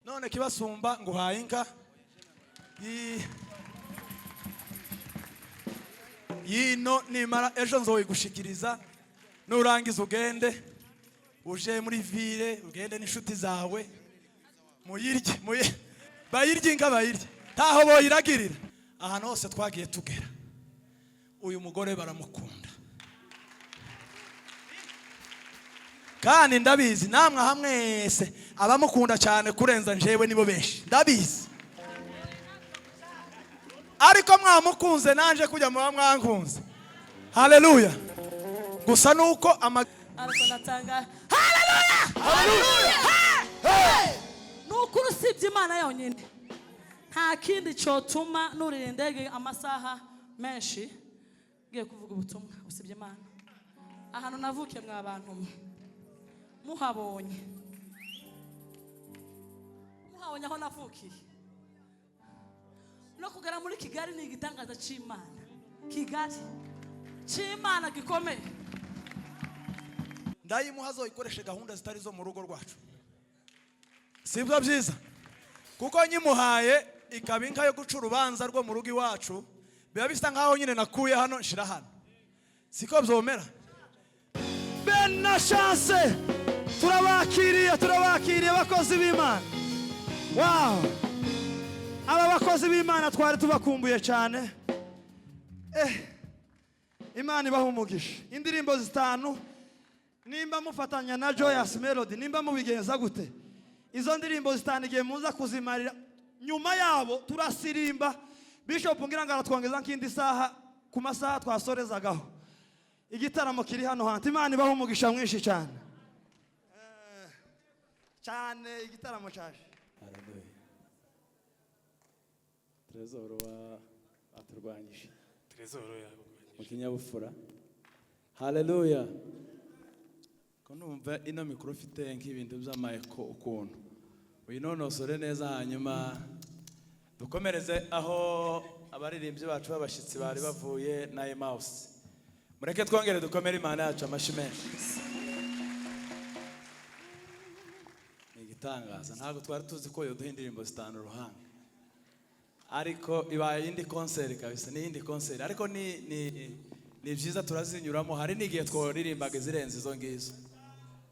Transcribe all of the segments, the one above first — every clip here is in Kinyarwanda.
none kibasumba nguhaye inka yino nimara ejo nzoyigushikiriza nurangiza ugende uje muri ville ugende n'inshuti zawe muyirye bayirye inka bayirye taho boyiragirira ahantu hose twagiye tugera uyu mugore baramukunda kandi ndabizi namwe hamwese abamukunda cyane kurenza njewe nibo benshi ndabizi ariko mwamukunze nanje kujya mu bamwankunze haleluya gusa nuko ariko natanga haleluya nuko usibye Imana yonyine nta kindi cyotuma nurira indege amasaha menshi ngiye kuvuga ubutumwa usibye Imana ahantu navukiye mwa bantu muhabonye aho navukiye no kugera muri Kigali ni igitangaza cy'Imana Kigali cy'Imana gikomeye ndayimuhazo ikoreshe gahunda zitari zo mu rugo rwacu sibwo byiza kuko nyimuhaye ikaba inka yo guca urubanza rwo mu rugo iwacu biba bisa nkaho nyine nakuye hano nshira hano siko byomera Ben na chance turabakiriye bakozi b'Imana wow aba bakozi b'Imana twari tubakumbuye cyane Imana ibaha umugisha indirimbo zitanu nimba mufatanya na Joyous Melody nimba mubigenza gute izo ndirimbo zitanu igihe muza kuzimarira nyuma yabo turasirimba Bishop ngira ngo aratwongeza nk'indi saha ku masaha twasorezagaho igitaramo kiri hano hantu Imana ibaha umugisha mwinshi cyane cyane igitaramo cyaje Trezor aturwanyije Trezor mu kinyabufura haleluya ko numva ino mikoro ufite nk'ibintu by'amayeko ukuntu uyinonosore neza hanyuma dukomereze aho abaririmbyi bacu b'abashitsi bari bavuye na Emmaus mureke twongere dukomere Imana yacu amashi menshi igitangaza ntabwo twari tuzi ko yoduha indirimbo zitanu ruhanga ariko ibaye indi concert kabisa ni indi concert ariko ni byiza turazinyuramo hari n'igihe tworirimbaga zirenze izo ngizo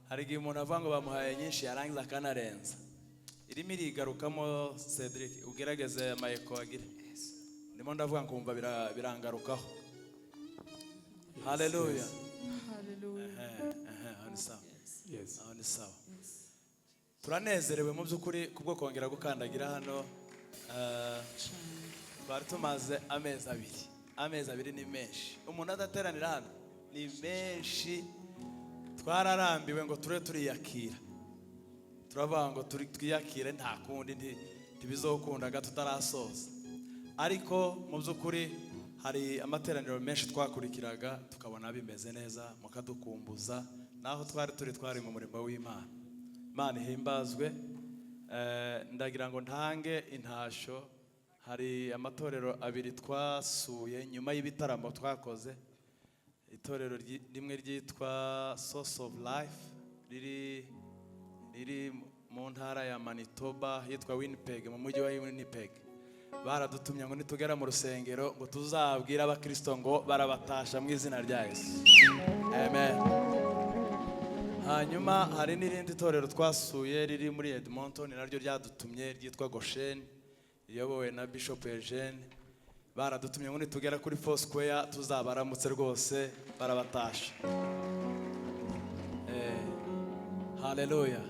hari igihe umuntu avuga ngo bamuhaye nyinshi yarangiza akanarenza irimo irigarukamo Cedric ugerageze amayeko agire ndimo ndavuga ngo kumva birangarukaho haleluya ni sawa turanezerewe mu by'ukuri kubwo kongera gukandagira hano twari tumaze amezi abiri ni menshi umuntu adateranira hano ni menshi twararambiwe ngo turiyakira turavuga ngo twiyakire nta kundi ntibizokundaga tutarasoza ariko mu by'ukuri hari amateraniro menshi twakurikiraga tukabona bimeze neza mukadukumbuza naho twari mu murimo w'Imana Imana ihimbazwe ndagira ngo ntange intasho hari amatorero abiri twasuye nyuma y'ibitaramo twakoze itorero rimwe ryitwa Source of Life riri mu ntara ya Manitoba yitwa Winnipeg mu mujyi wa Winnipeg baradutumye ngo nitugera mu rusengero ngo tuzabwira abakristo ngo barabatasha mu izina rya Yesu amen hanyuma hari n'irindi torero twasuye riri muri Edmonton naryo ryadutumye ryitwa Goshen riyobowe na Bishop Eugene baradutumye ngo nitugera kuri Foursquare tuzabaramutse rwose barabatasha haleluya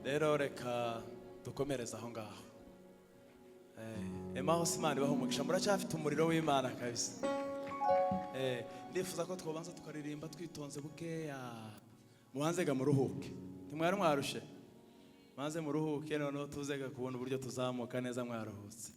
rero reka dukomereza aho ngaho Emmaus Imana ibaha umugisha muracyafite umuriro w'Imana kabisa ndifuza ko twobanza tukaririmba twitonze bukeya muhanzega muruhuke ntimwari mwarushe maze muruhuke noneho tuzega kubona uburyo tuzamuka neza mwaruhutse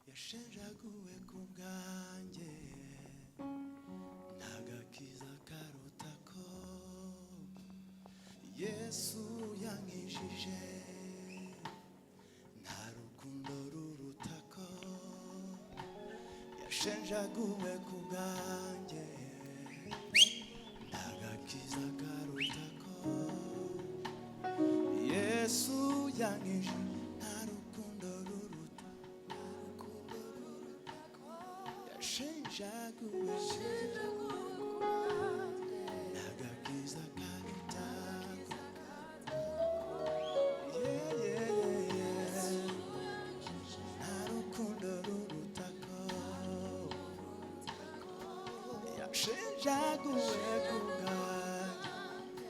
yashenjaguwe ku bwanjye ntagakiza karutako Yesu yankijije yashenjaguwe ku bwanjye ndagakiza karutako Yesu yanyije nta rukundo ruruta yashenjaguwe ndagakiza karutako nta rukundo rurutako yashenjaguwe ku bwanjye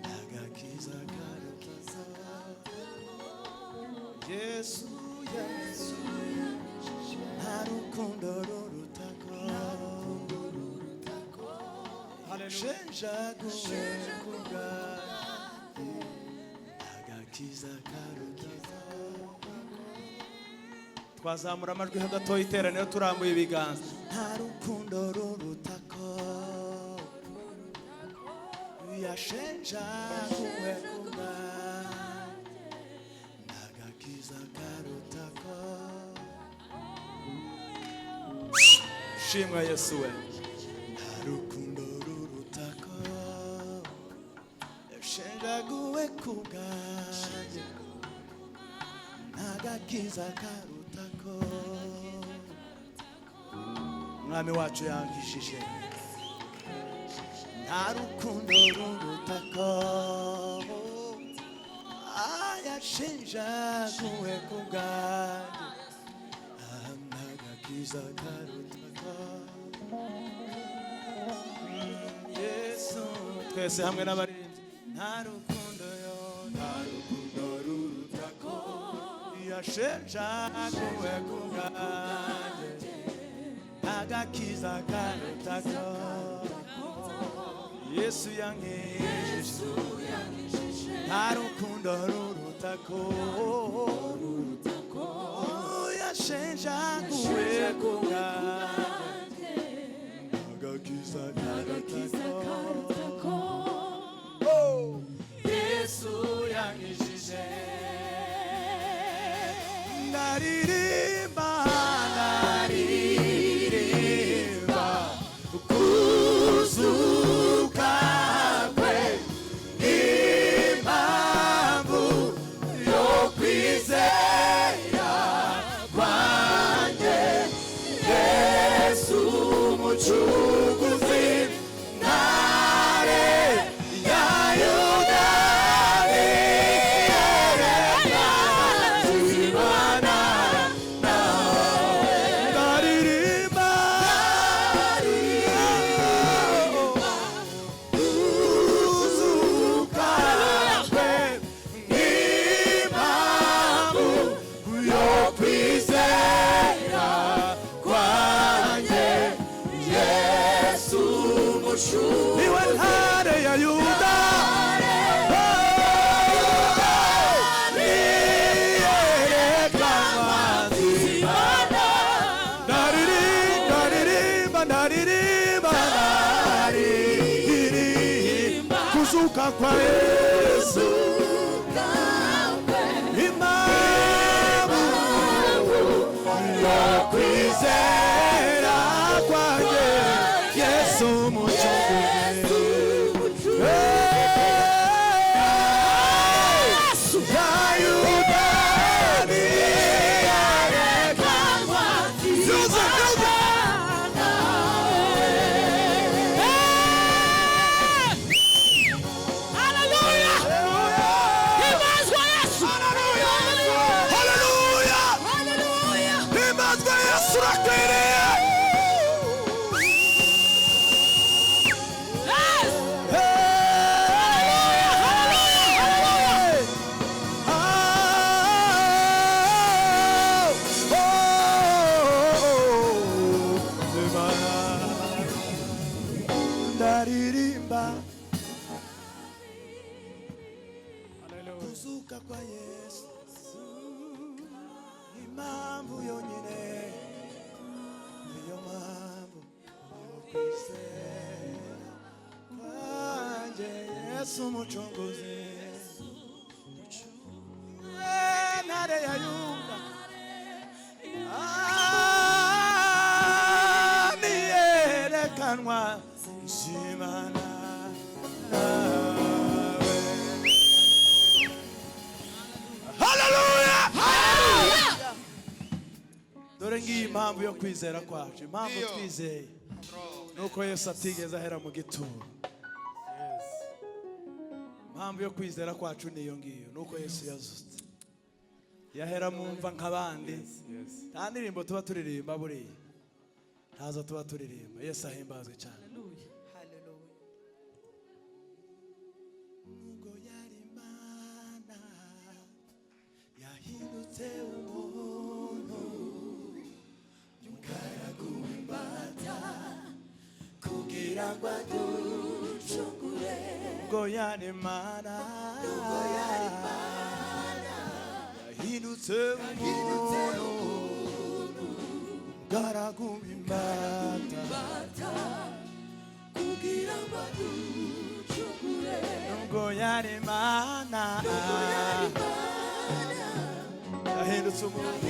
ndagakiza karutako Yesu Yesu nta rukundo rurutako yashenjaguwe ku bwanjye ndagakiza karutako twazamura amajwi ho gatoya iteraniro turambuye ibiganza nta rukundo rurutako yashenjaguwe ku bwanjye ndagakiza karutako shimwa Yesu we nta rukundo rurutako yashenjaguwe ku bwanjye ndagakiza karutako umwami wacu yankishije nta rukundo rurutako yashenjaguwe ku bwanjye ndagakiza karutako Yesu twese hamwe n'abarinzi nta rukundo rurutako yashenjaguwe ku bwanjye ndagakiza karutako Yesu yankijije nta rukundo rurutako yashenjaguwe ku bwanjye ndagakiza karutako Yesu yankijije ndaririmba kuzuka kwe impamvu yo kwizera kwanjye Yesu umucunguzi ntare ya Yuda zibana nawe ndaririmba kuzuka kwe impamvu yo kwizera kwanjye Yesu umucunguzi niwe ntare ya Yuda kuzuka kwa Yesu impamvu yo kwizera kwanjye Yesu umucunguzi ya Yuda niyerekanwa yuza ndaririmba kuzuka kwa Yesu impamvu yonyine niyo mpamvu yo kwizera kwanjye Yesu umucunguzi ntare ya Yuda gusiganwa nshimana nawe. Haleluya! Dore ngiyi impamvu yo kwizera kwacu. Impamvu twizeye nuko Yesu atigeze ahera mu gituro. Impamvu yo kwizera kwacu niyo ngiyo, nuko Yesu yazutse. Yahera mu mva nk'abandi. Nta ndirimbo tuba turirimba buriya, ntazo tuba turirimba. Yesu ahimbazwe cyane. Nubwo yari Imana yahindutse umuntu, umugaragu w'imbata kugira ngo aducungure. Nubwo yari Imana yahindutse umuntu, umugaragu w'imbata kugira ngo aducungure. Nubwo yari Imana yahindutse umuntu,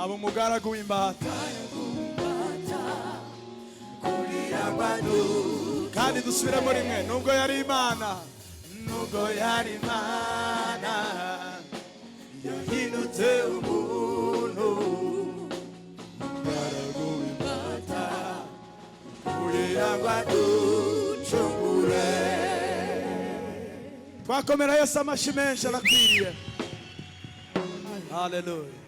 aba umugaragu w'imbata kugira ngo aducungure. Kandi dusubiremo rimwe. Nubwo yari Imana, nubwo yari Imana yahindutse umuntu, umugaragu w'imbata kugira ngo aducungure. Twakomera Yesu amashyi menshi, arakwiriye. Haleluya,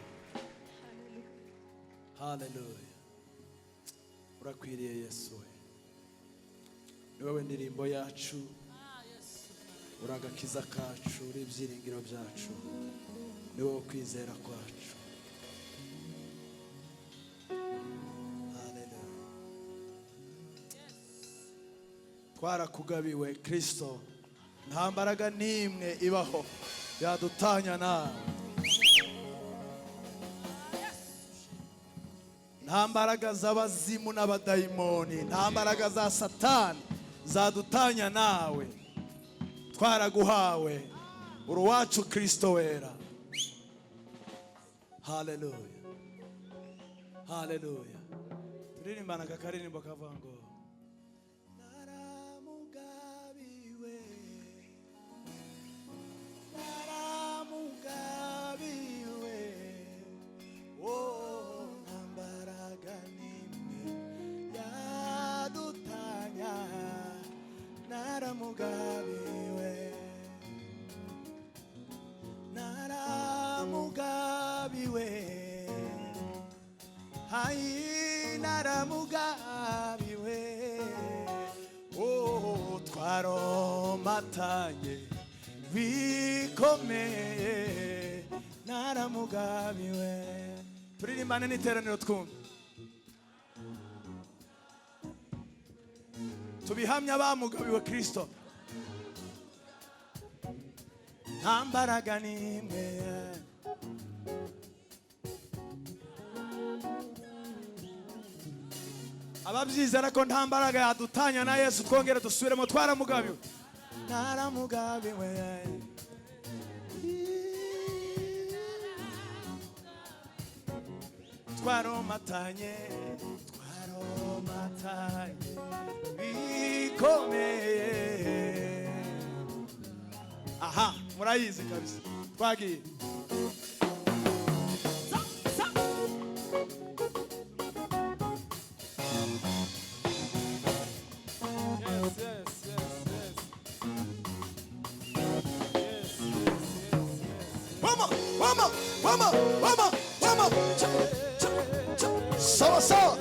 haleluya. Urakwiriye Yesu we. Ni wowe ndirimbo yacu, uri agakiza kacu, uri ibyiringiro byacu, ni wowe kwizera kwacu. Haleluya. Twarakugabiwe Kristo, nta mbaraga n'imwe ibaho yadutanya nawe. Nta mbaraga z'abazimu n'abadayimoni, nta mbaraga za Satani zadutanya nawe. Twaraguhawe, uri uwacu Kristo wera. Haleluya, haleluya. Turirimbana aka karirimbo kavuga ngo naramugabiwe, naramugabiwe, oh, nta mbaraga n'imwe yadutanya. Naramugabiwe, naramugabiwe, hayi naramugabiwe, oh, twaromatanye bikomeye. Naramugabiwe. Turirimbane n'iteraniro twumva. Tubihamya abamugabiwe Kristo. Nta mbaraga n'imwe ababyizera ko nta mbaraga yadutanya na Yesu. Twongere dusubiremo. Twaramugabiwe, naramugabiwe, twaromatanye, twaromatanye bikomeye. Aha, murayizi kabisa. Twagiye. Vamos. Sawa sawa.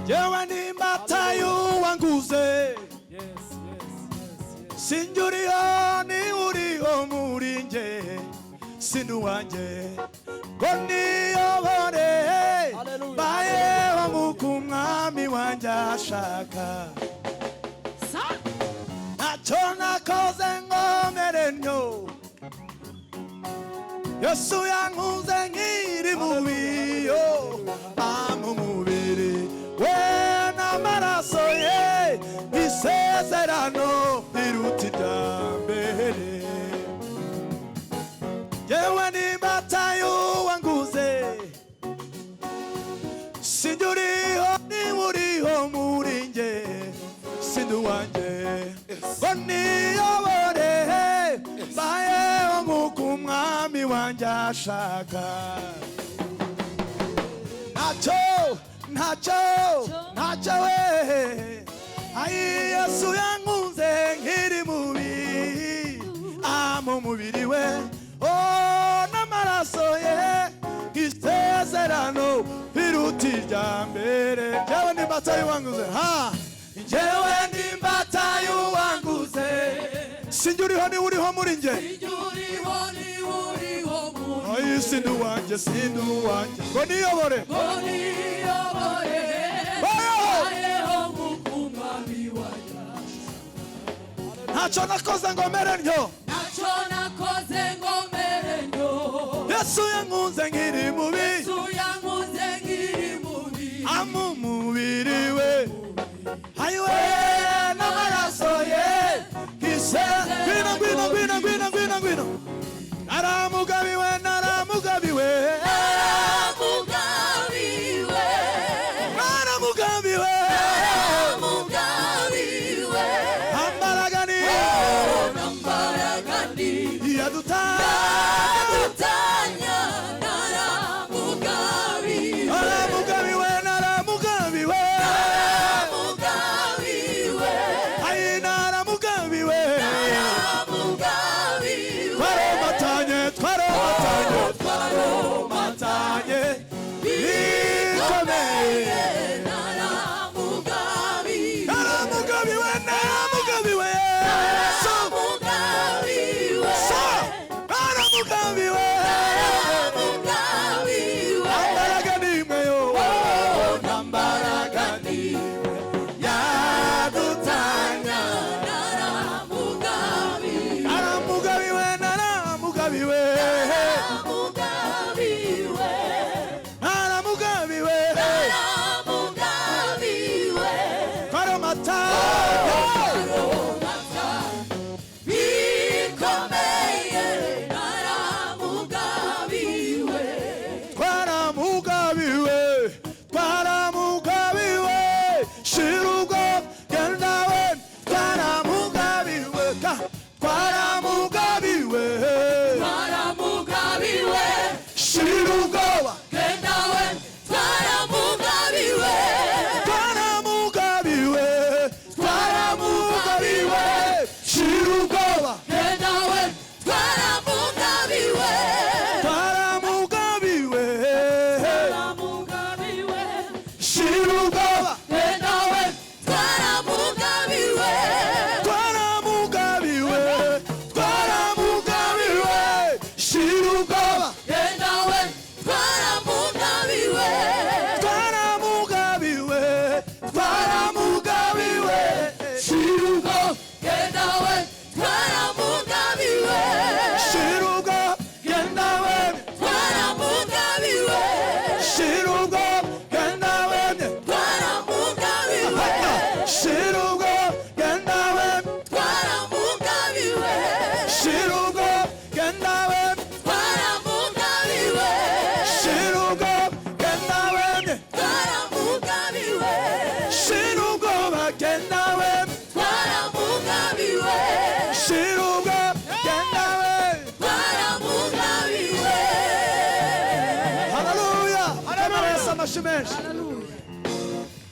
Jewe ni Matayo wanguze. Sinjuriho ni uriho muri nje. Sindu wanje ngo niyobore. Baye wa mukumwami wanje ashaka. Nacho nakoze ngomere nyo. Yesu yankuze nkiri mubiyo. Amumubiri we n'amaraso ye. Isezerano riruta iryambere. ngo niyobore mbayeho nk'uko umwami wanjye ashaka. ntacyo we ayi Yesu yankunze nkiri mubi mu mubiri we n'amaraso ye isezerano biruta irya mbere. Njyewe ndi imbata y'uwanguze njyewe ndi imbata y'uwanguze. Sinjye uriho niwe uriho muri njye. Ayi sindi uwanjye ngo niyobore ntacyo nakoze ngo mere ntyo. Yesu yankunze nkiri mubi mu mubiri we ayiwe n'amaraso ye ngwino naramugabiwe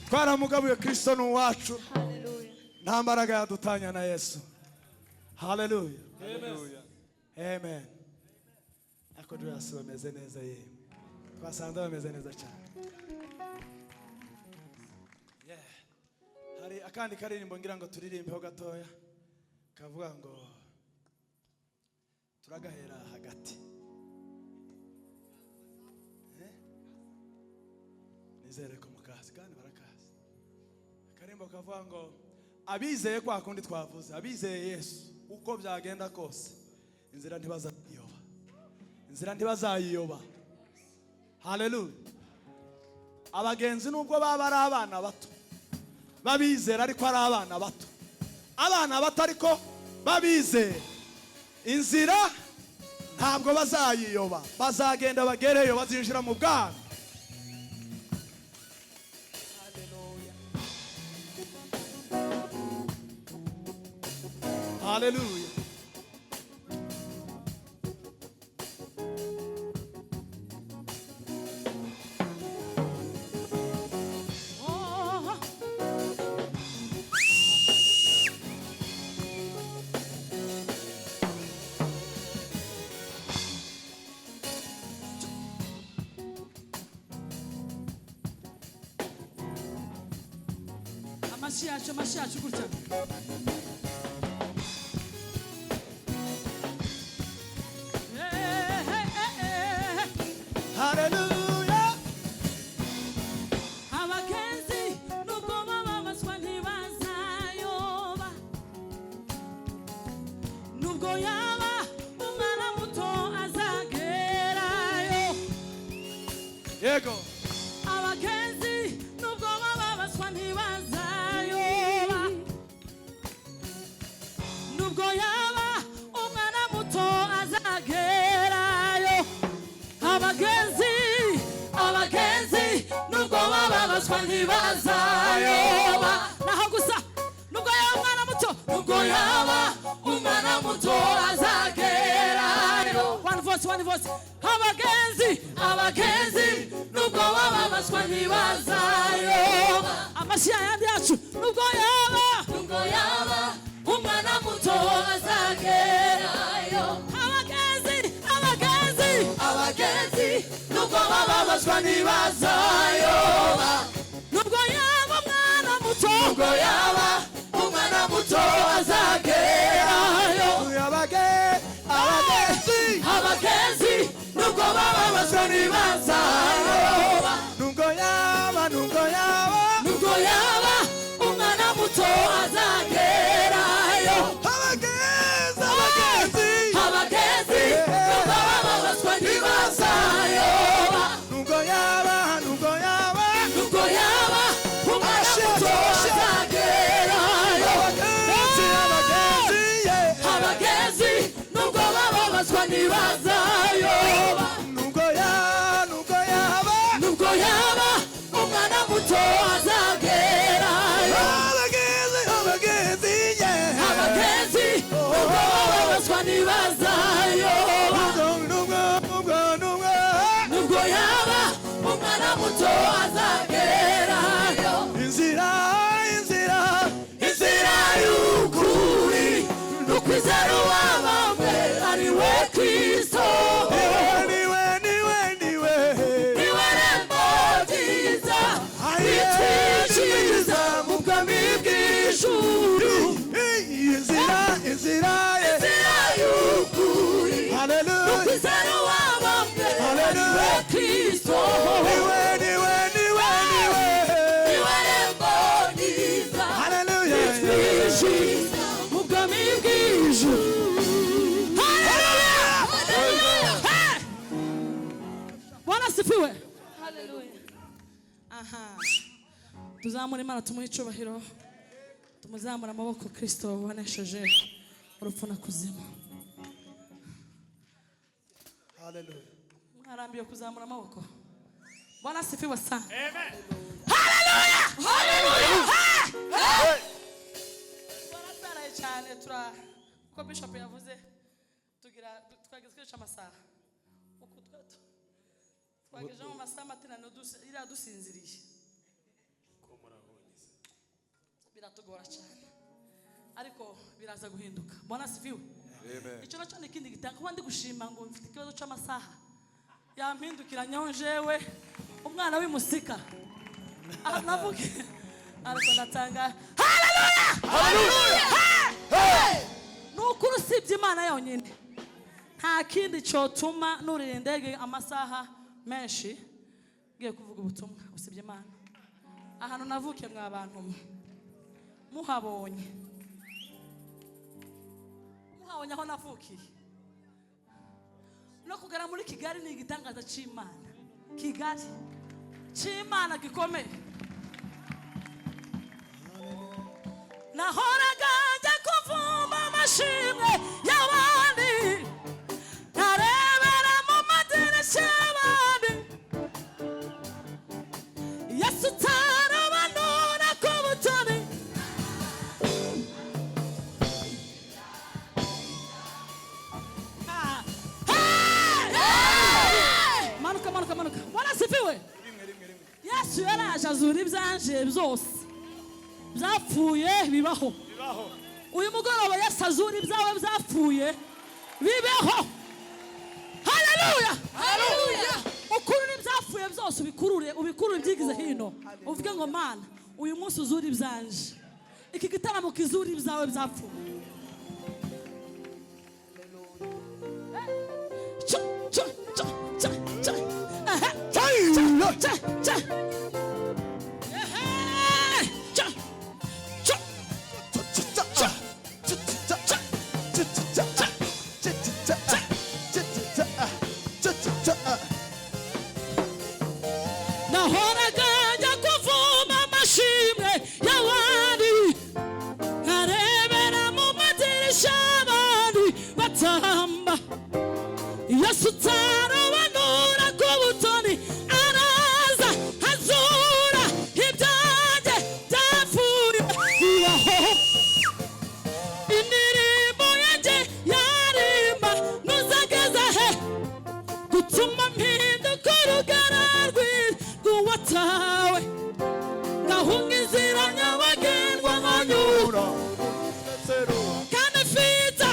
twaramugabuye. Kristo ni uwacu nta mbaraga yadutanya na Yesu. Haleluya, amen. Ako Joyce bameze neza yewe, twasanze bameze neza cyane. Hari akandi karirimbo ngira ngo turirimbeho gatoya kavuga ngo turagahera hagati. Nizere ko mukazi kandi barakazi. Akarimbo kavuga ngo abizeye kwa kundi twavuze, abizeye Yesu uko byagenda kose inzira ntibazayiyoba. Haleluya. Abagenzi nubwo baba ari abana bato babizera ariko ari abana bato ariko babizera inzira ntabwo bazayiyoba, bazagenda bagereyo, bazinjira mu bwami. Hallelujah. Oh. amashyi yacu gutya. Hallelujah. abagenzi nubwo bababazwa ntibazayoba, nubwo yaba umwana muto azagerayo. Yego. abagenzi nubwo bababazwa ntibazayoba, nubwo yaba umwana muto azagerayo. abagenzi nubwo bababazwa ntibazayoba, naho gusa nubwo yaba umwana muto, nubwo yaba umwana muto azagerayo. One voice. abagenzi nubwo bababazwa ntibazayoba. amashyi yandi yacu. nubwo yaba umwana muto azagerayo. abagenzi nubwo bababazwa ntibazayoba, nubwo yaba umwana muto, azagerayo. abagenzi nubwo bababazwa ntibazayoba, nubwo yaba umwana muto azagerayo. abagenzi nubwo bababazwa ntibazayoba, nubwo yaba umwana muto azagerayo. abagenzi nubwo bababazwa ntibazayoba, nubwo yaba umwana muto azagerayo. abagenzi nubwo bababazwa ntibazayoba, nubwo yaba umwana muto azagerayo. inzira y'ukuri n'ukwizera uwabambwe ari we Kristo. niwe rembo ryiza ritwinjiza mu bwami bw'ijuru. inzira y'ukuri n'ukwizera uwabambwe ari we Kristo. niwe rembo ryiza ritwinjiza mu bwami bw'ijuru. Bwana asifiwe. Aha. Tuzamure Imana tumuhe icyubahiro. Tumuzamure amaboko Kristo wanesheje urupfu na kuzimu. Mwarambiwe kuzamura amaboko. Bwana asifiwe sana. Amen. Hallelujah. Barasaraye cyane ko Bishop yavuze twageze kwica amasaha. Twagejeje mu masaha matinano iriya dusinziriye. Biratugora cyane, ariko biraza guhinduka. Bwana asifiwe. icyo nacyo ni ikindi gitanga. kuba ndi gushima ngo mfite ikibazo cy'amasaha yampindukira nyonjewe umwana w'imusika. navuge ariko natanga haleluya. Nukuri usibye Imana yonyine nta kindi cyotuma nurira indege amasaha menshi ngiye kuvuga ubutumwa usibye Imana. ahantu navuke mwa bantu muhabonye aho navukiye no kugera muri Kigali ni igitangaza cy'Imana. Kigali cy'Imana gikomeye. nahoraga njya kuvuma amashimwe y'abandi, nkarebera mu madirishya y'abandi. Yesu utarabanura ku butoni yesu yaraje azura ibyanje byose byapfuye bibaho. Uyu mugoroba yesu azura ibyawe byapfuye bibeho. Haleluya, haleluya. Ukurure ibyapfuye byose ubikurure ibyigize hino, uvuge ngo mana uyu munsi uzura ibyanje, iki gitaramo kizura ibyawe byapfuye. Nahoraga njya kuvuma amashimwe y'abandi, nkarebera mu madirishya abandi batamba. Yesu utarobanura ku butoni araza azura ibyanjye byapfuye bibaho. Indirimbo yanjye yarimba ntuzageza he gutuma mpinduka urugara rw'uwatawe, ngahunga inzira nyabagendwa nkanyura kandi mfite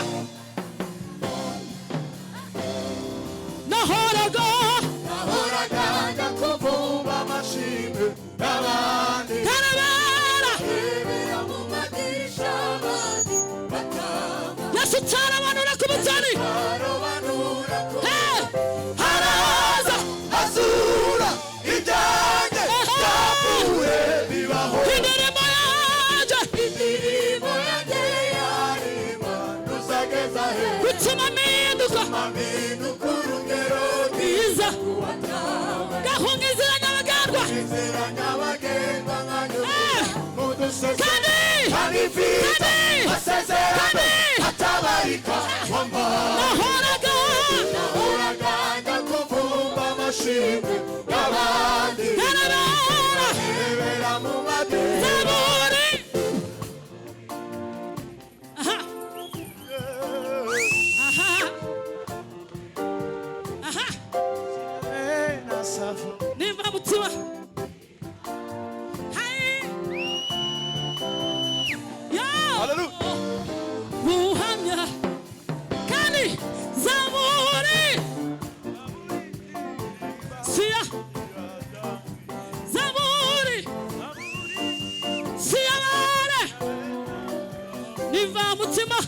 nahoraga njya kuvuma amashimwe y'abandi, karabara mu madirishya abandi batanga. Yesu utarabanura ku butoni Arobanura ku haraza azura ibyanjye byapfuye bibaho. indirimbo yanjye yarima ntuzageza he gutuma mpinduka mpinduka urugero rwiza, ngahunga inzira nyabagendwa inzira nyabagendwa nkanyura mu dusozi kandi mfite amasezerano atabarika w'amahanga. nahoraga njya kuvumba amashimwe y'abandi, karabara rebera mu madirishya. zaburi. Aha. Aha. Aha. Nimba mutima. Hai. Yo. Buhamya. Kandi zaburi. Sia. Zaburi. Sia bare. Nimba mutima.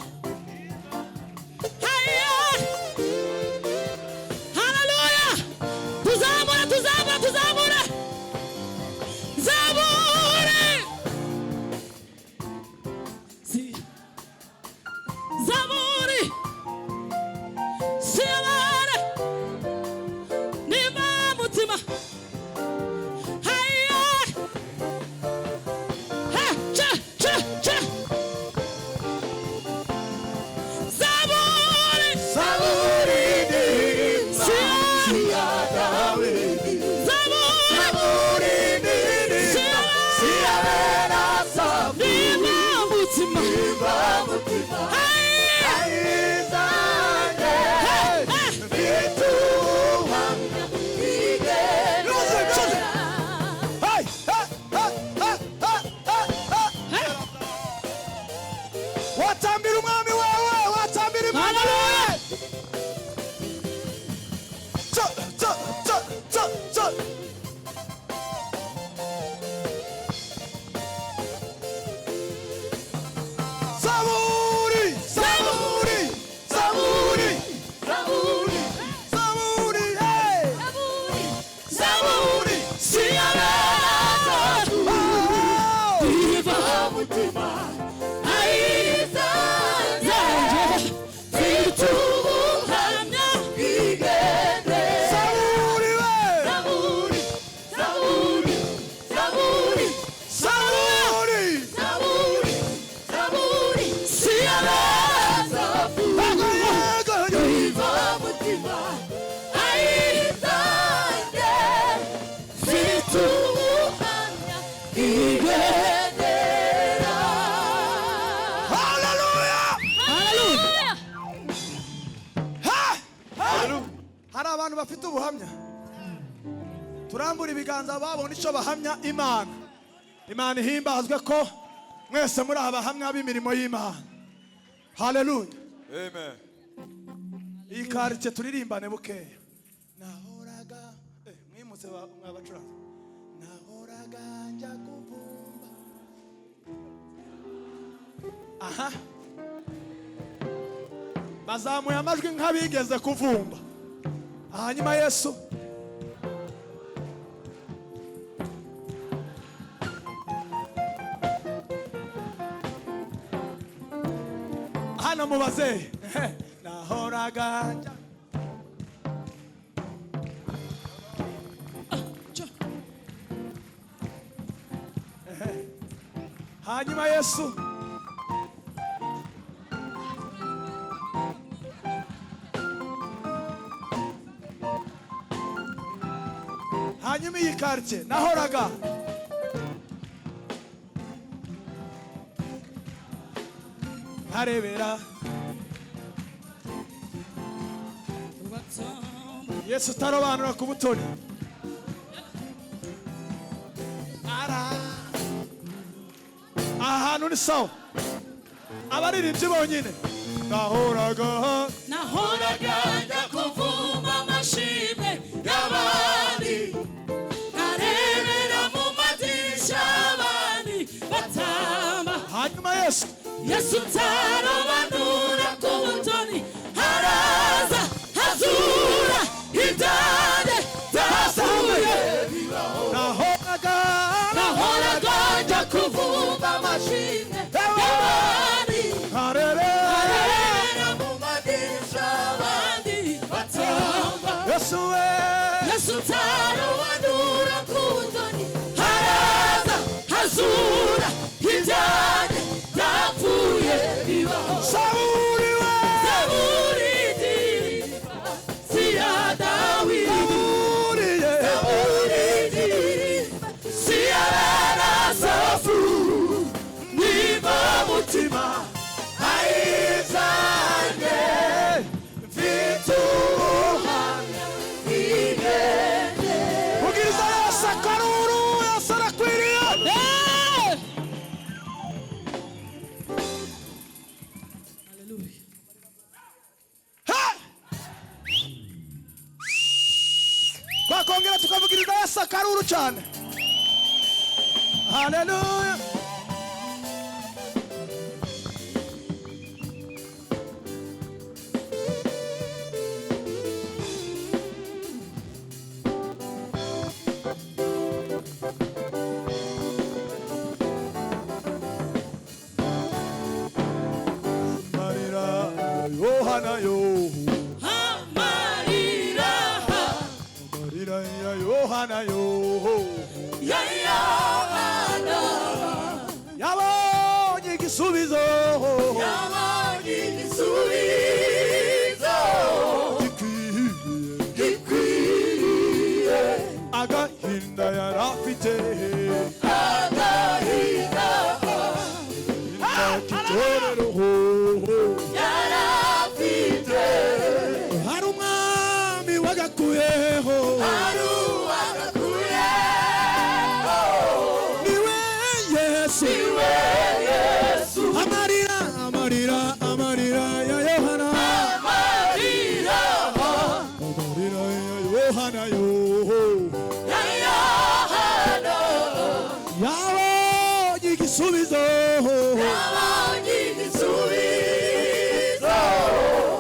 Haya. Hallelujah. Tuzamura. Zaburi. Sia. Zaburi. Sia bare. Nimba mutima. Haya. Ha, cha. Zaburi. Zaburi ndirimba Sia. ya Dawidi. Zaburi. Zaburi ndirimba ya bene Asafu. Nimba mutima. Nimba mutima Haya. ayizanye mfite ubuhamya bw'igenzura. watambira umwami wawe, watambira imana yawe. Zaburi, Zaburi, Zaburi, Zaburi, Zaburi, hey! Zaburi. Sia Oh! Viva mutima ayizanye mfite ubuhamya bw'igenzura. Zaburi, we! Zaburi, Zaburi, Zaburi, Zaburi! Zaburi, Zaburi, Sia viva mutima ayizanye mfite ubuhamya bw'igenzura. Hallelujah! Hallelujah. Ha! Hari abantu bafite ubuhamya turambura ibiganza babona icyo bahamya Imana. Imana ihimbazwe ko mwese muri abahamya b'imirimo y'Imana. Haleluya. Amen. Iyi quartier turirimbane bukeya. Nahoraga mwimutse mwabacuranga. Nahoraga njya kuvumba. Aha. Bazamuye amajwi nk'abigeze kuvumba. Hanyuma Yesu hano mubaze nahoraga njya hanyuma Yesu hanyuma iyi quartier nahoraga harebera Yesu tarobanura ku butoni ahantu ni sawa abaririmbyi bonyine nahoraga njya kuvuma amashimwe y'abandi nkarebera mu madirishya abandi batamba hanyuma Yesu tarobanura ku butoni haraza hazura ibyane byasuye nahoraga njya kuvuma amashimwe y'abandi nkarebera mu madirishya abandi batamba Yesu tarobanura ku butoni haraza hazura ibyane byapfuye bibaho Zaburi ndirimba si ya Dawidi Zaburi ndirimba si ya Asafu niba mutima ayizanye mfite ubuhamya bw'ibenge ubwiriza Yesu akaruru Yesu arakwiriye twakongera tukavugiriza Yesu akaruru cyane. Haleluya. Marira Yohana yo amarira Marira ya Yohana yo ya Yohana yabonye igisubizo yabonye igisubizo gikwiye agahinda yarafite kitorero yarafite hari umwami wagakuyeho niwe Yesu amarira ya Yohana amarira ya Yohana yo yabonye igisubizo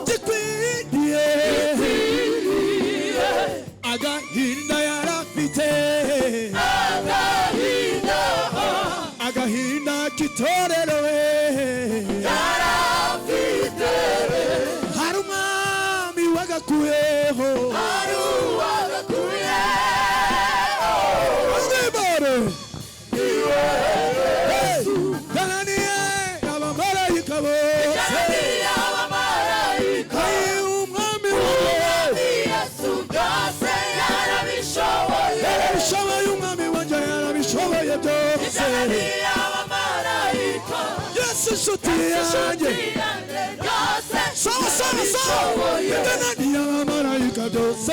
gikwiye agahinda yarafite agahinda kitorero hari umwami wagakuyeho yananiye abamarayika bose umwami yarabishoboye umwami wanjye yarabishoboye byose Yesu inshuti yanjye sawa yananiye abamarayika byose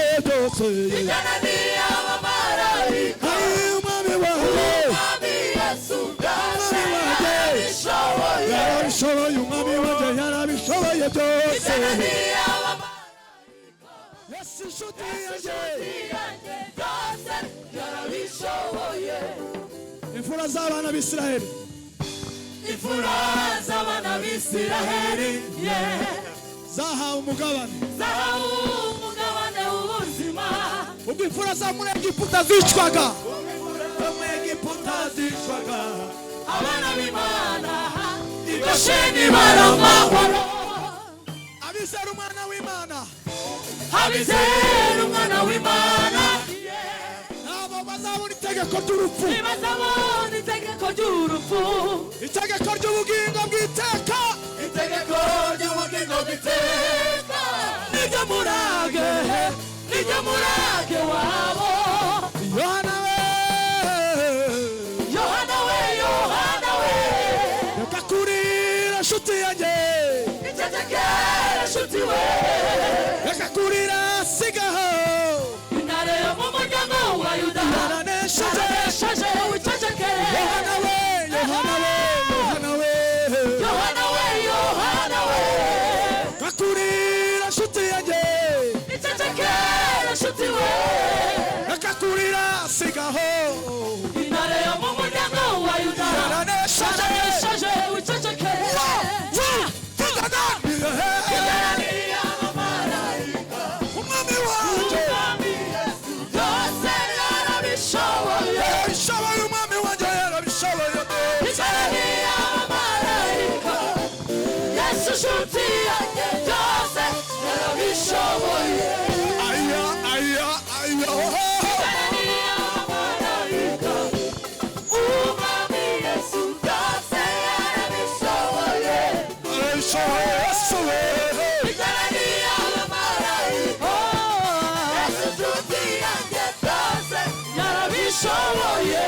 ibishoboye byose iteraniye Yesu inshuti yanjye yanjye byose yarabishoboye imfura z'abana b'Isiraheli imfura z'abana b'Isiraheli zahawe umugabane w'ubuzima ubwo imfura za muri Egiputa zicwaga abana b'Imana i Gosheni bari amahoro abizera umwana w'Imana abizera umwana w'Imana nabo bazabona itegeko ry'urupfu ntibazabona itegeko ry'urupfu itegeko ry'ubugingo bw'iteka itegeko ry'ubugingo bw'iteka niryo murage wabo Yohana we reka kurira nshuti yanjye icecekere nshuti we reka kurira sigaho intare yo mu muryango wa Yuda yaranesheje wicecekere Yohana we reka kurira nshuti yanjye icecekere nshuti we reka kurira sigaho intare yo mu muryango wa Yuda yaranesheje wicecekere iteraniye abamarayika umwami wanjye byose yarabishoboye bishoboye umwami wanjye yarabishoboye iteraniye abamarayika Yesu inshuti yanjye byose yarabishoboye aya iteraniye abamarayika umwami Yesu byose yarabishoboye Yesu iteraniye abamarayika Yesu inshuti yanjye byose yarabishoboye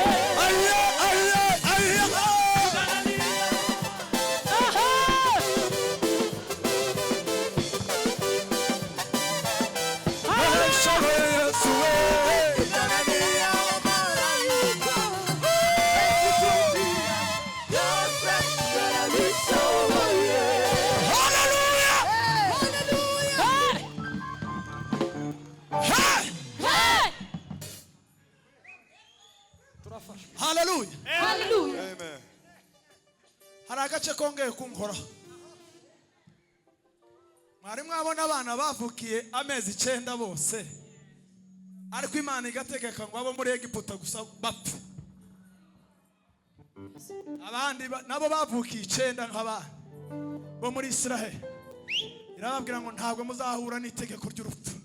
Hallelujah. Hallelujah. Hari agace kongeye kunkoraho mwari mwabona abana bavukiye amezi 9 bose ariko Imana igategeka ngo abo muri Egiputa gusa bapfe abandi nabo bavukiye 9 nk'abana bo muri Isiraheli irababwira ngo ntabwo muzahura n'itegeko ry'urupfu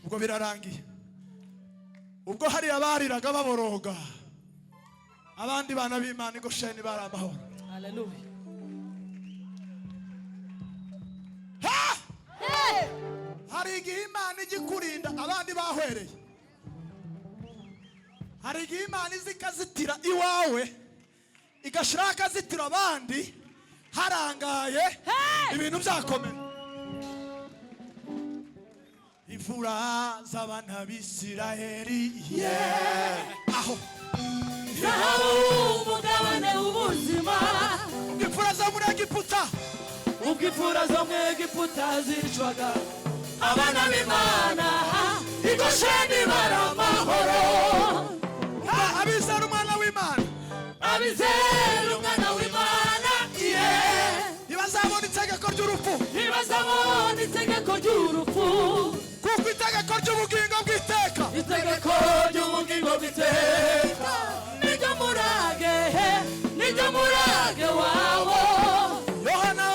ubwo birarangiye ubwo hari abariraga baboroga abandi bana b'Imana i Gosheni bari amahoro Hallelujah. hari igihe Imana igikurinda abandi bahwereye hari igihe Imana izikazitira iwawe igashiraho akazitiro abandi harangaye ibintu byakomeye imfura z'abana b'Isiraheli aho umugabane w'ubuzima imfura zo muri Egiputa ubwo imfura zo mu Egiputa zicwaga abana b'Imana i Gosheni bari amahoro abizera umwana w'Imana abizera umwana w'Imana ntibazabona itegeko ry'urupfu ntibazabona itegeko ry'urupfu kuko itegeko ry'ubugingo bw'iteka itegeko ry'ubugingo bw'iteka niryo murage wabo Yohana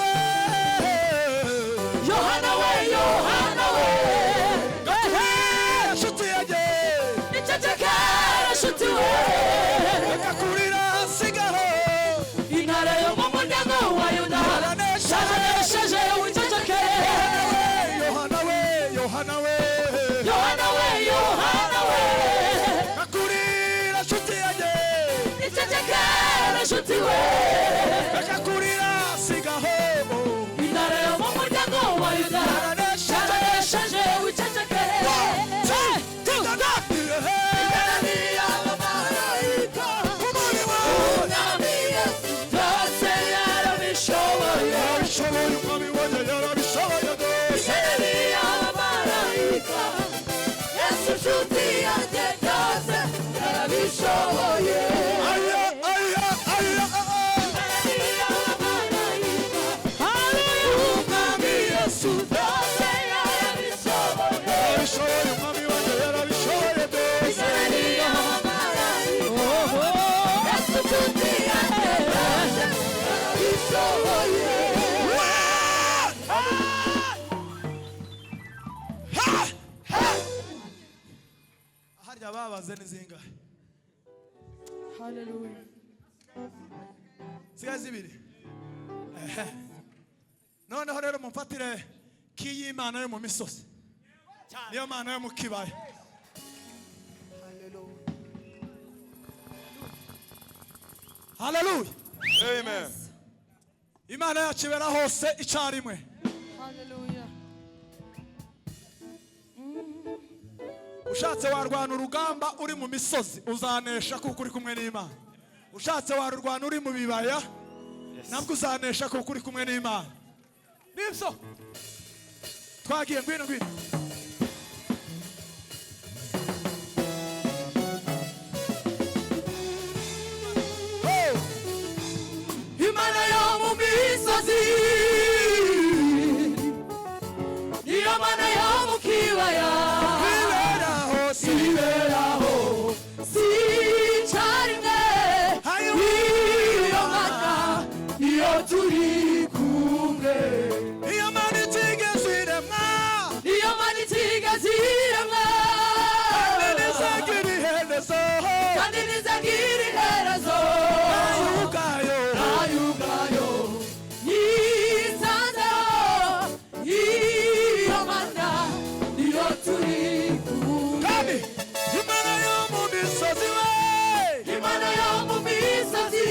we nshuti yanjye icecekere nshuti we reka kurira sigaho Yesu byose yarabishoboye. yarabishoboye umwami wanjye yarabishoboye byose Yesu nshuti yanjye yarabishoboye. harya babaze ni zingahe Hallelujah. sigaye zibiri noneho rero mumfatire k'iyi Imana yo mu misozi niyo Mana yo mu kibaya haleluya Amen. Imana yacu ibera hose icyarimwe Hallelujah. ushatse warwana urugamba uri mu misozi uzanesha kuko uri kumwe n'Imana ushatse warurwana uri mu bibaya nabwo uzanesha kuko uri kumwe n'Imana nibyo twagiye ngwino ngwino Imana yo mu misozi, niyo Mana yo mu kibaya, ibera hose iberaho si icyarimwe. Iyo Mana niyo turi kumwe, iyo Mana itigeze iremwa niyo Mana itigeze iremwa, ntizagira iherezo kandi ntizagira iherezo. ubwayo Nayo ubwayo yisanzeho, iyo Mana niyo turi kumwe. kandi Imana yo mu misozi we Imana yo mu misozi,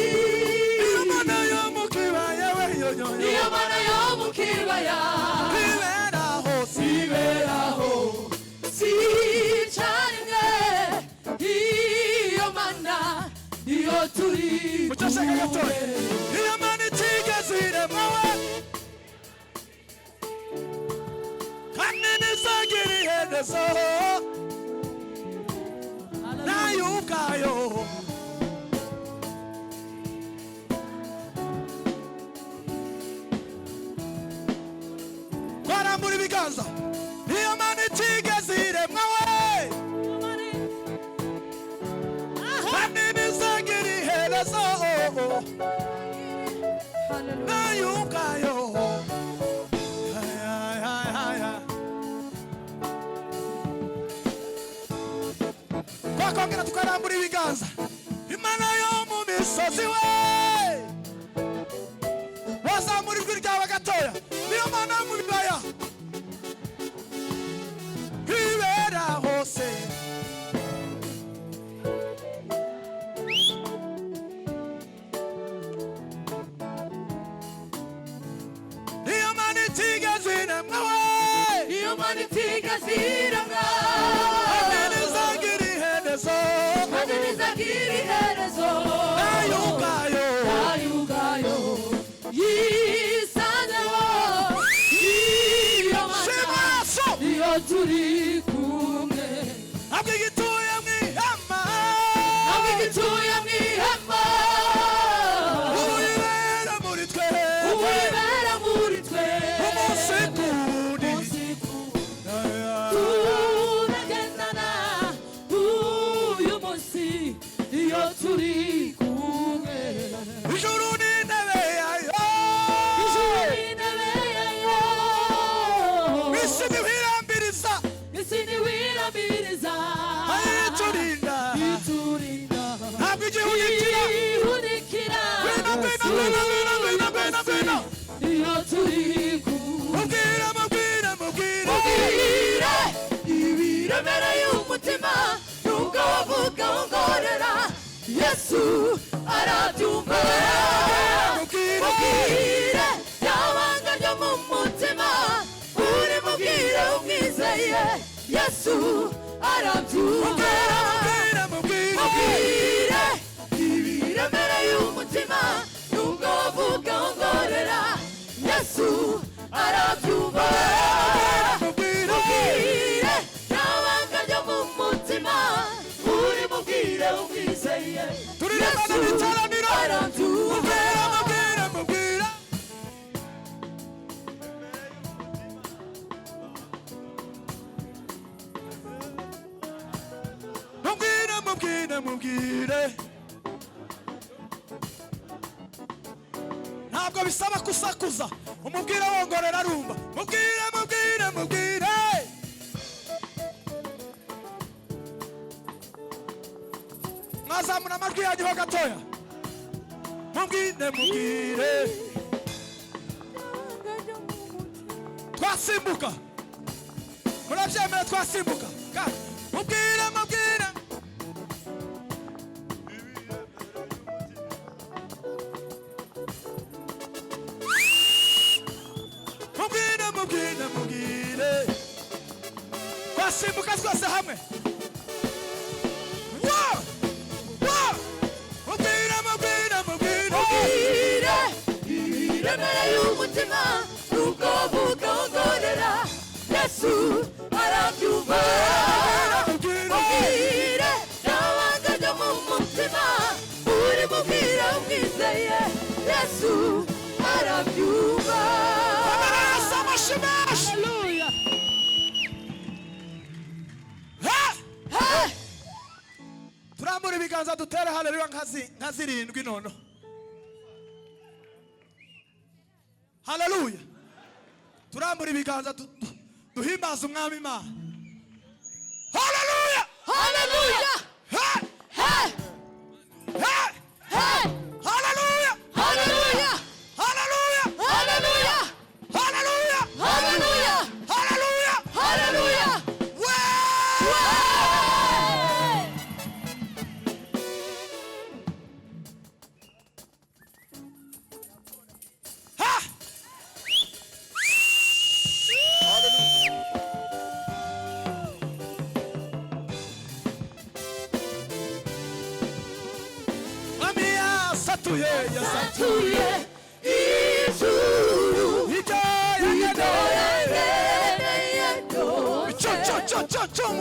iyo Mana yo mu kibaya we yoyoyo niyo Mana yo mu kibaya, ibera hose iberaho si icyarimwe. Iyo Mana niyo turi mucashaka gatoya kumwe. iyo Mana itigeze iremwa we kandi ntizagira iherezo nayo ubwayo twarambura ibiganza iyo Mana itigeze iremwa we kandi ntizagira iherezo nayo ubwayo twakongera tukarambura ibiganza Imana yo mu misozi we wazamura ijwi ryawe gatoya niyo Mana yo mu bibaya ibera hose iyo Mana itigeze iremwa we Iyo Mana itigeze iremwa, kandi ntizagira iherezo kandi ntizagira iherezo. nayo ubwayo Nayo ubwayo yisanzeho, iyo Mana shimaso niyo turi kumwe. ntabwo igituye mu ihema Ntabwo igituye mu ihema, ubu ibera muri twe ubu ibera muri twe. umunsi ku wundi Umunsi ku turagendana, uyu munsi iyo turi kumwe. ijuru n'intebe yayo Ijuru n'intebe yayo, isi ntiwirambiriza isi ntiwirambiriza, ayiturinda iturinda, ntabwo igihundikira ihudikira. Ngwino, ngwino, ngwino, ngwino, ngwino, ngwino, ngwino. Iyo turi kumwe. mubwire mubwire mubwire Mubwire ibiremereye umutima, nubwo wavuga wongorera, Yesu arabyumva. Mubwire ryabanga ryo mu mutima, uri mubwire umwizeye, Yesu arabyumva. mubwire mubwire Mubwire ibiremereye umutima, nubwo wavuga wongorera, Yesu arabyumva. mubwire Mubwire ryabanga ryo mu mutima, uri mubwire umwizeye, Turirimbana Yesu n'iteraniro. arabyumva. mubwire mubwire mubwire mubwire ntabwo bisaba kusakuza umubwire wongorera arumva mubwire mwazamura amajwi yanyu ho gatoya mubwire twasimbuka murabyemera twasimbuka mubwire twasimbuka twese hamwe iremere y'umutima nuko bugongorera Yesu arabyumva mubwire n'abanga ryo mu mutima uri mubwira umwizeye Yesu arabyumva. Hallelujah. turambura ibiganza dutere haleluya nka zirindwi nono haleluya turambura ibiganza duhimbaza umwami Imana haleluya Hallelujah. haleluya Hallelujah. haleluya Hallelujah. haleluya Hallelujah. haleluya Hallelujah. yasatuye ijuru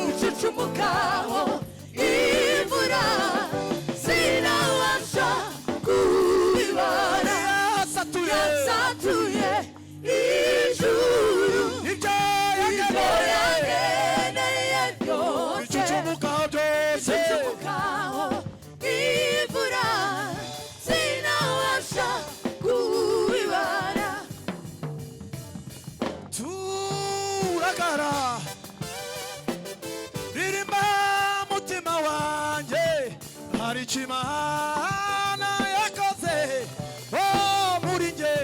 icucumukaho imvura sinabasha kubibara yasatuye ijuru ibyo yageneye byose icucumukaho imvura sinabasha kubibara. turagara ririmba mutima wanjye hari Imana yakoze muri nge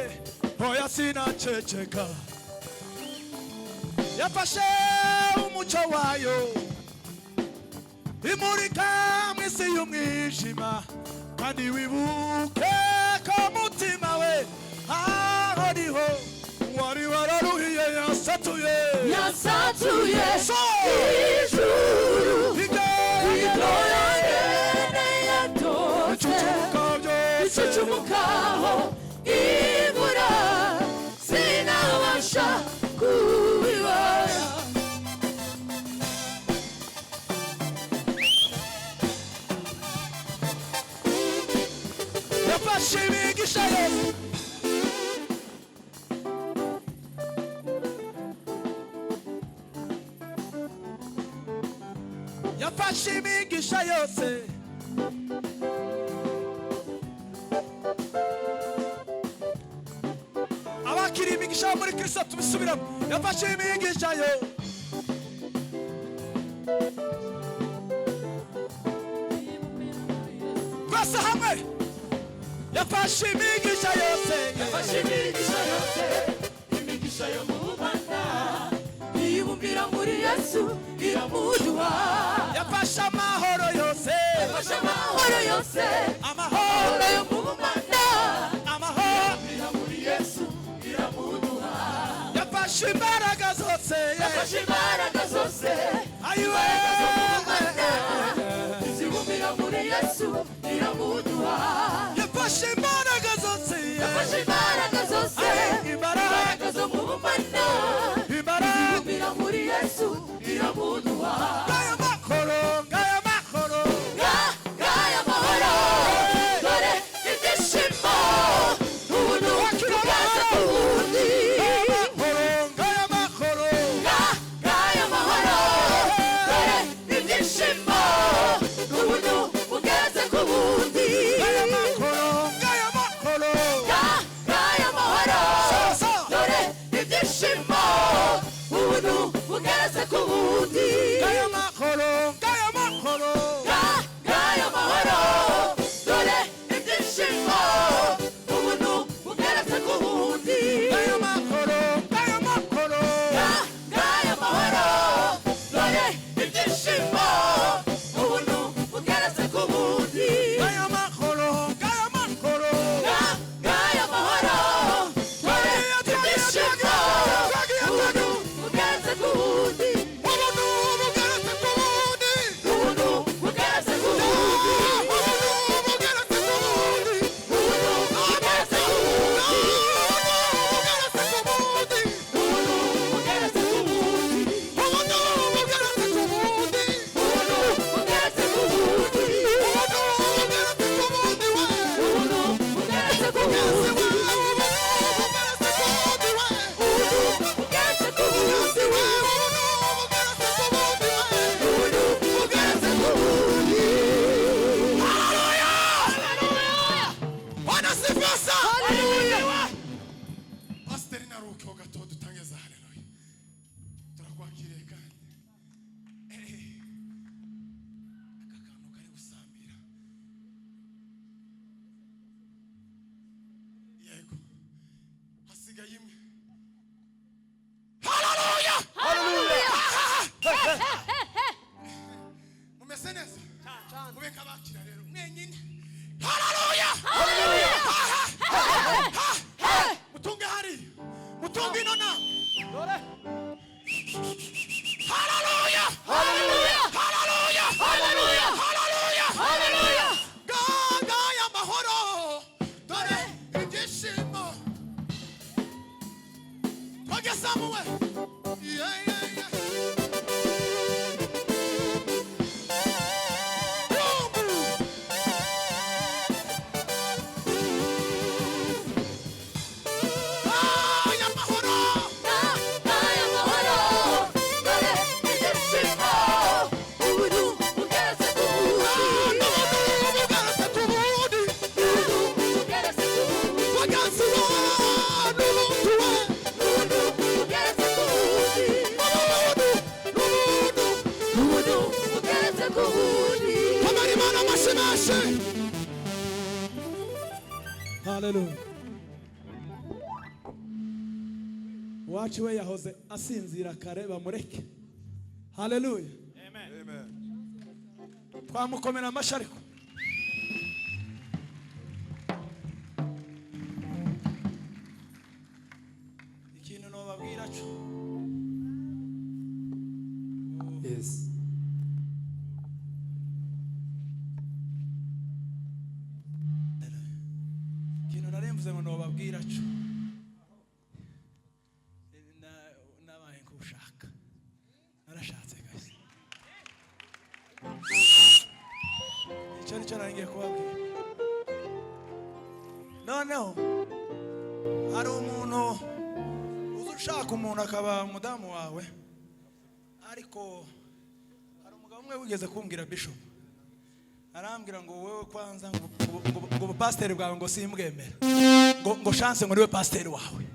oya sinaceceka yafashe umucyo wayo imurika mu isi y'umwijima kandi wibuke ko mutima we aho niho wari wararuhiye yasatuye ijuru ibyo yageneye byose icucumukaho imvura sinabasha kubibara. yafashe imigisha yose yafashe imigisha yose abakiri imigisha muri Kristo tubisubiramo yafashe imigisha yose twese hamwe yafashe imigisha yose imigisha yo mu Mana ibumbira muri Yesu iramuduha yafashe amahoro yose amahoro yo mu Mana amahoro ibumbira muri Yesu iramuduha yafashe imbaraga zose ayiwe izibumbira muri Yesu iramuduha yafashe imbaraga zose imbaraga zo mu Mana imbaraga izibumbira muri Yesu iramuduha ngaya mahoro dore ibyishimo ubuntu bukaza ku bundi ngaya mahoro dore ibyishimo ubuntu Hallelujah. Wacu we yahoze asinzira kare bamureke. Hallelujah. Amen. Twamukomera amashyi ariko. Ikintu nobabwira cyo. Yes. Ikintu naremvuze ngo nobabwira cyo. Nabaye kushaka. Narashatse guys. Icyo nicyo naringiye kubabwira. Noneho hari umuntu uzi ushaka umuntu akaba umudamu wawe, ariko hari umugabo umwe wigeze kumbwira Bishop, arambwira ngo wewe kwanza ngo pasiteri bwawe ngo simbwemera, ngo chance ngo niwe pasiteri wawe.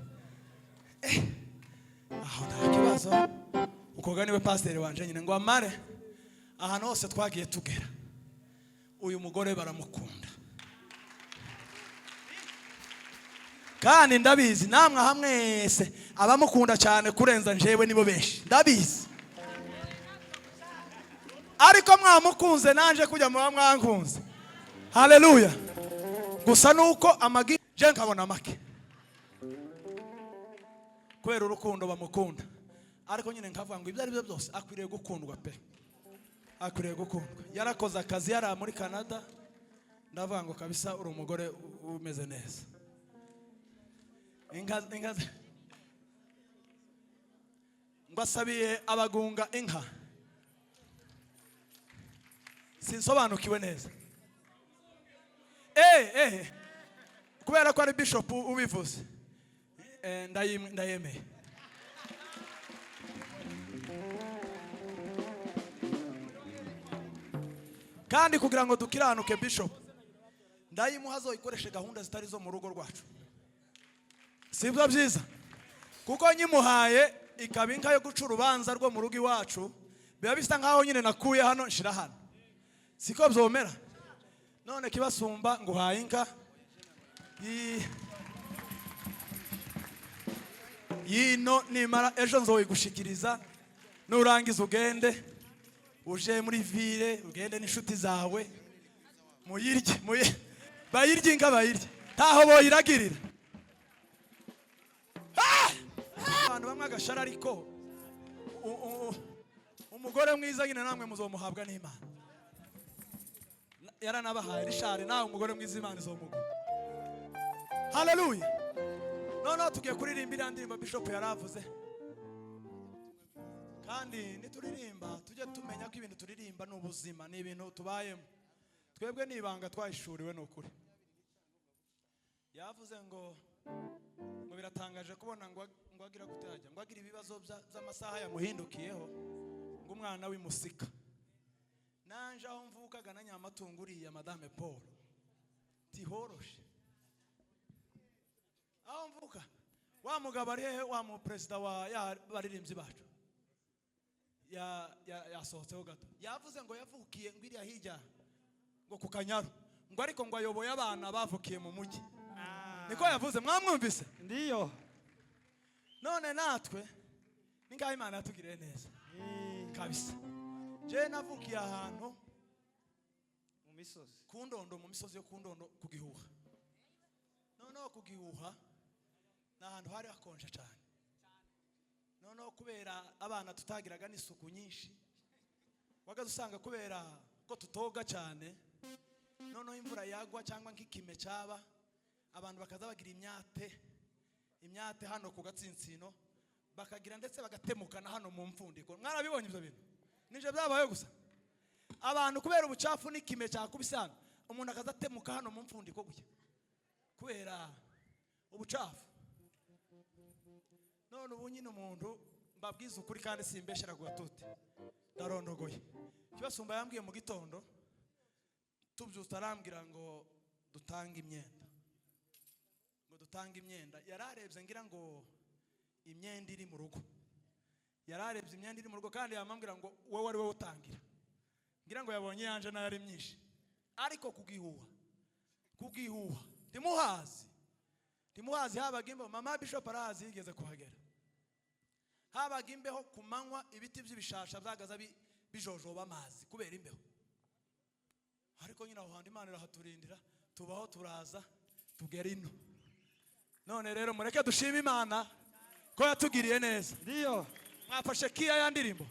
Aho nta kibazo, ukoga niwe pasiteri wanje nyine ngo amare ahantu hose twagiye tugera, uyu mugore baramukunda. Kandi ndabizi namwe hamwese abamukunda cyane kurenza njewe nibo benshi, ndabizi. Ariko mwamukunze nanje kujya muba mwankunze. Haleluya. Gusa nuko amagi je nkabona make. Kwera urukundo bamukunda. Ariko nyine nkavuga ngo ibyo ari byo byose akwiriye gukundwa pe. Akwiriye gukundwa. Yarakoze akazi yari muri Canada. Ndavuga ngo kabisa uri umugore umeze neza. Inka ngo asabiye abagunga inka. Sinsobanukiwe neza. Kubera ko ari Bishop ubivuze. Ndayemeye. Kandi kugira ngo dukiranuke Bishop, ndayimuha zoyikoreshe gahunda zitari zo mu rugo rwacu. Sibyo byiza? Kuko nyimuhaye ikaba inka yo guca urubanza rwo mu rugo iwacu, biba bisa nkaho nyine nakuye hano nshira hano. Siko byomera. None kibasumba nguhaye inka yino nimara ejo nzoyigushikiriza, nurangiza ugende uje muri ville, ugende n'inshuti zawe muyirye bayirye inka bayirye taho boyiragirira. Abantu bamwe agashara ariko umugore mwiza nyine namwe muzomuhabwa n'Imana. Yaranabahaye rishari nawe umugore mwiza Imana izomuguha. Hallelujah. None tugiye kuririmbira ndirimbo Bishop yaravuze. Kandi nituririmba tujye tumenya ko ibintu turirimba n'ubuzima n'ibintu tubayemo. Twebwe nibanga twahishuriwe n'ukuri. Yavuze ngo biratangaje kubona ngo agira gutajya, ngo agira ibibazo by'amasaha yamuhindukiyeho, ngo umwana w'imusika. Nanje aho mvukaga na Nyamatungo uriya Madame Paul tihoroshe. Aho mvuka wa mugabo ari hehe, wa mu president wa baririmbyi bacu yasohotseho gato, yavuze ngo yavukiye ngo iriya hirya ngo ku Kanyaru, ngo ariko ngo ayoboye abana bavukiye mu mujyi. Niko yavuze, mwamwumvise? Ndiyo. None natwe ningaho Imana yatugiriye neza kabisa. Je navukiye ahantu Mu misozi. Kundondo, mu misozi yo Kundondo ku Gihuha. Noneho ku Gihuha ni ahantu hari hakonje cyane. Noneho kubera abana tutagiraga n'isuku nyinshi, wagaze usanga kubera ko tutoga cyane, noneho imvura yagwa cyangwa nk'ikime cyaba, abantu bakaza bagira imyate hano ku Gatsinsino, bakagira ndetse bagatemukana hano mu mfundiko. Mwarabibonye ibyo bintu? Nije byabaye gusa. Abantu kubera ubucafu n'ikime cyakubisana, umuntu akaza atemuka hano mu mfundiko gutya kubera ubucafu. None ubu nyine umuntu mbabwiza ukuri kandi simbeshera gutute, ndarondogoye. Kibasumba yambwiye mu gitondo tubyusta arambwira ngo dutanga imyenda, ngo dutanga imyenda. Yararebye ngira ngo imyenda iri mu rugo, yararebye imyenda iri mu rugo, kandi yamambwira ngo wowe ari wowe utangira. Ngira ngo yabonye yanje nayo ari myinshi, ariko kugihuha timuhazi timuhazi habaga imbeho, mama Bishop arahazi yigeze kuhagera. Habaga imbeho ku manywa, ibiti by'ibishasha byagaza bijojoba amazi kubera imbeho. Ariko nyina aho handi Imana irahaturindira, tubaho turaza tugera ino. None rero mureke dushime Imana ko yatugiriye neza. Ndio. Mwafashe kia ya ndirimbo.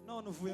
None uvuye